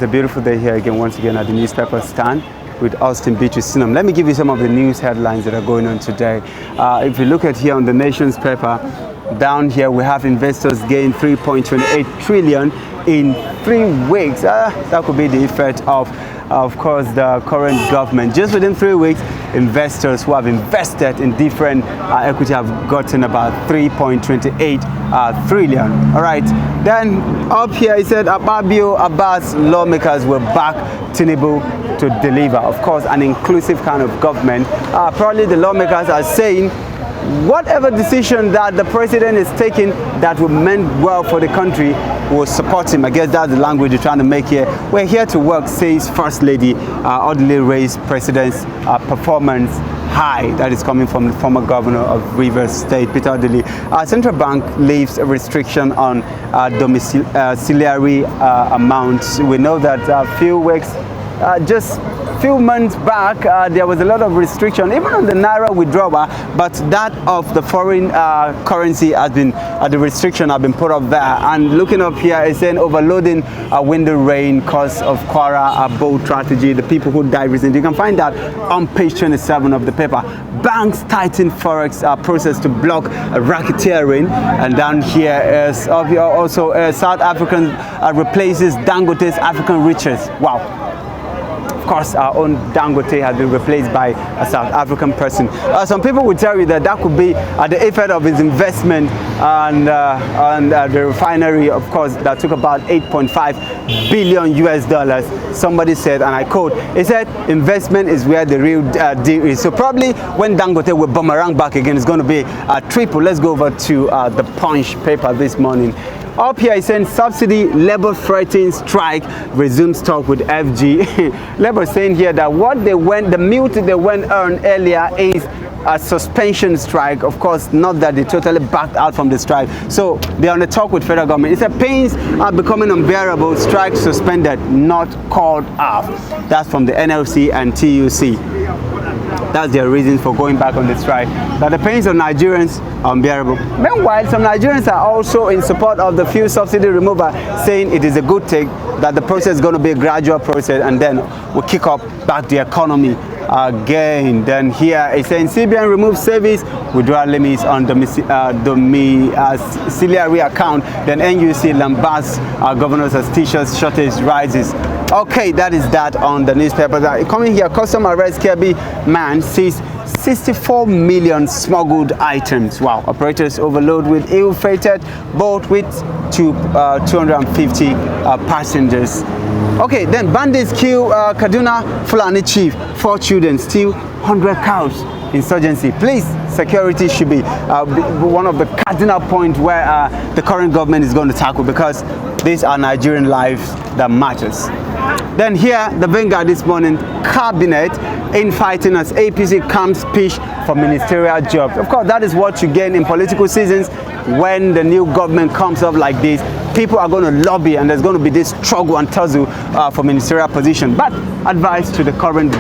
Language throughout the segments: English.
a beautiful day here again, once again at the newspaper stand with Austin Beatrice. Let me give you some of the news headlines that are going on today. If you look at here on the Nation's paper, down here we have investors gain 3.28 trillion in 3 weeks. That could be the effect of course, the current government. Just within 3 weeks, investors who have invested in different equity have gotten about 3.28 trillion. All right. Then up here, it said Ababio Abbas lawmakers will back Tinubu to deliver. Of course, an inclusive kind of government. Probably the lawmakers are saying whatever decision that the president is taking that will mean well for the country will support him. I guess that's the language you're trying to make here. We're here to work, says First Lady. Orderly raised president's performance high. That is coming from the former governor of Rivers State, Peter Odili. Central Bank leaves a restriction on domiciliary amounts. We know that a few weeks, just few months back, there was a lot of restriction, even on the Naira withdrawal, but that of the foreign currency has been, the restriction have been put up there. And looking up here, it's saying overloading window rain cause of Kwara, a bold strategy, the people who died recently. You can find that on page 27 of the paper. Banks tighten forex process to block racketeering. And down here is also South African replaces Dangote's African riches. Wow. Of course, our own Dangote has been replaced by a South African person. Some people would tell you that that could be the effect of his investment on the refinery, of course, that took about 8.5 billion US dollars. Somebody said, and I quote, he said, investment is where the real deal is. So probably when Dangote will boomerang back again, it's going to be a triple. Let's go over to the Punch paper this morning. Up here, it's saying subsidy, Labour threatens strike, resumes talk with FG. Labour saying here that the mute they went on earlier is a suspension strike. Of course, not that they totally backed out from the strike. So they're on a talk with federal government. It said pains are becoming unbearable, strike suspended, not called off. That's from the NLC and TUC. That's their reasons for going back on the strike. That the pains of Nigerians are unbearable. Meanwhile, some Nigerians are also in support of the fuel subsidy removal, saying it is a good thing, that the process is going to be a gradual process, and then we'll kick up back the economy again. Then here it's saying CBN removes service withdrawal limits on domiciliary account. Then NUC lambasts governors as teachers shortage rises. Okay, that is that on the newspaper. Coming here, custom arrest Kirby man sees 64 million smuggled items. Wow, operators overload with ill-fated boat with 250 passengers. Okay, then bandits kill Kaduna Fulani chief, 4 children, steal 100 cows. Insurgency. Police security should be one of the cardinal points where the current government is going to tackle, because these are Nigerian lives that matters. Then here, the Vanguard this morning, cabinet infighting as APC comes pitch for ministerial jobs. Of course, that is what you gain in political seasons. When the new government comes up like this, people are going to lobby, and there's going to be this struggle and tussle for ministerial position. But advice to the current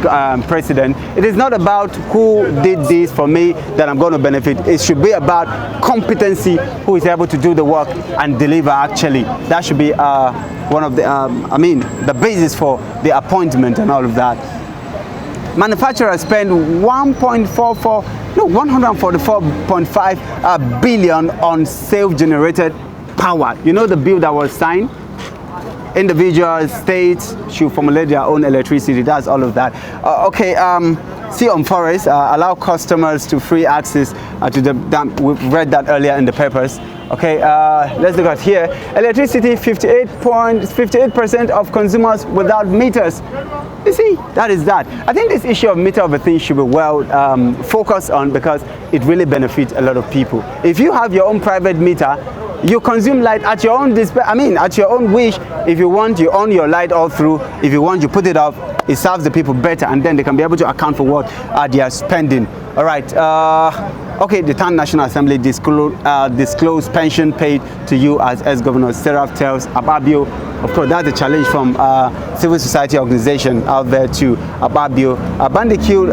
president, it is not about who did this for me that I'm going to benefit. It should be about competency, who is able to do the work and deliver actually. That should be one of the, the basis for the appointment and all of that. Manufacturers spend 144.5 billion on self-generated power. You know the bill that was signed? Individual states should formulate their own electricity. That's all of that. Sea on Forest allow customers to free access to the dam. We've read that earlier in the papers. Okay, let's look at here. Electricity, 58% of consumers without meters. You see, that is that. I think this issue of meter of a thing should be well focused on, because it really benefits a lot of people. If you have your own private meter, you consume light at your own at your own wish. If you want, you on your light all through. If you want, you put it off. It serves the people better, and then they can be able to account for what they are spending. All right. Okay, the Town National Assembly disclosed pension paid to you as ex-governor. Seraph tells Ababio. Of course, that's a challenge from civil society organization out there to Ababio. Bandit killed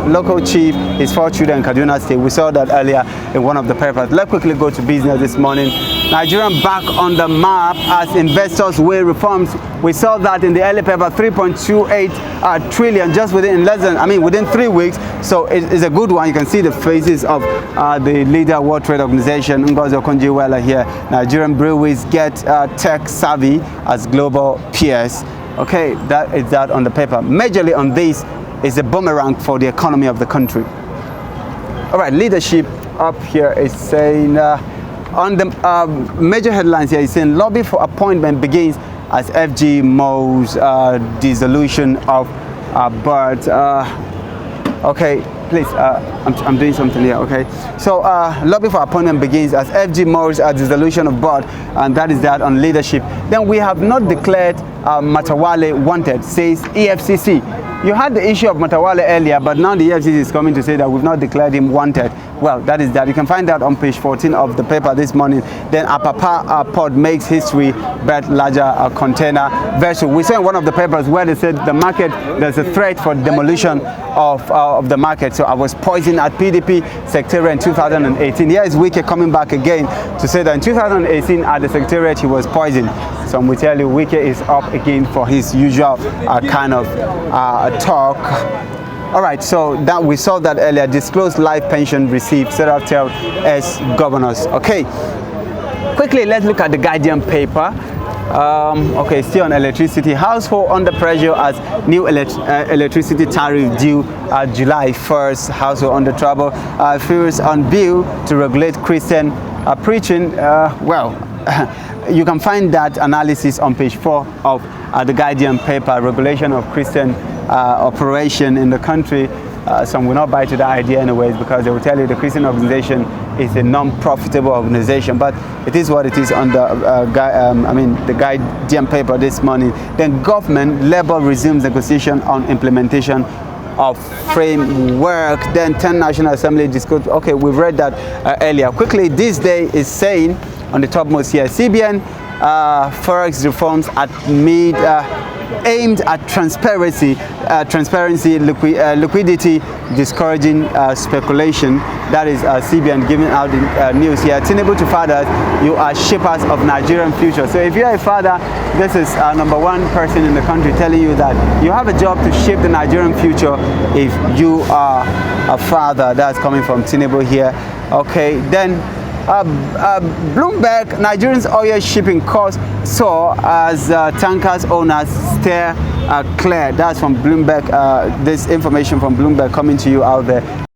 local chief, his 4 children in Kaduna State. We saw that earlier in one of the papers. Let's quickly go to business this morning. Nigeria back on the map as investors weigh reforms. We saw that in the early paper, 3.28 trillion just within within 3 weeks. So it's a good one. You can see the faces of the leader World Trade Organization, Ngozi Okonjo-Iweala here. Nigerian breweries get tech savvy as global peers. Okay, that is that on the paper. Majorly on this is a boomerang for the economy of the country. All right, leadership up here is saying, on the major headlines here, is saying lobby for appointment begins as FG mows dissolution of board. Okay, please, I'm doing something here, okay? So lobby for appointment begins as FG mows dissolution of board, and that is that on leadership. Then we have not declared Matawale wanted, says EFCC. You had the issue of Matawale earlier, but now the EFCC is coming to say that we've not declared him wanted. Well, that is that. You can find that on page 14 of the paper this morning. Then Apapa port makes history, bet larger container vessel. We saw in one of the papers where they said the market, there's a threat for demolition of the market. So I was poisoned at PDP secretariat in 2018. Here is Wike coming back again to say that in 2018 at the secretariat he was poisoned. So we tell you, Wike is up again for his usual kind of talk. All right, so that we saw that earlier. Disclosed life pension received, Seratel as governors. Okay, quickly let's look at the Guardian paper. Okay, still on electricity. Household under pressure as new electricity tariff due July 1st. Household under trouble. Fears on bill to regulate Christian preaching. Well, you can find that analysis on page 4 of the Guardian paper. Regulation of Christian operation in the country. Some will not buy to the idea anyways, because they will tell you the Christian organization is a non-profitable organization, but it is what it is on the the Guardian paper this morning. Then government, Labour resumes negotiation on implementation of framework. Then 10 National Assembly discussed. Okay, we've read that earlier. Quickly, this day is saying on the topmost here, CBN forex reforms at mid aimed at transparency, liquidity, discouraging speculation. That is CBN giving out the news here. Tinubu to fathers, you are shapers of Nigerian future. So if you're a father, this is number one person in the country telling you that you have a job to shape the Nigerian future if you are a father. That's coming from Tinubu here. Okay, then Bloomberg, Nigerians oil shipping costs soar as tankers owners steer clear. That's from Bloomberg. This information from Bloomberg coming to you out there.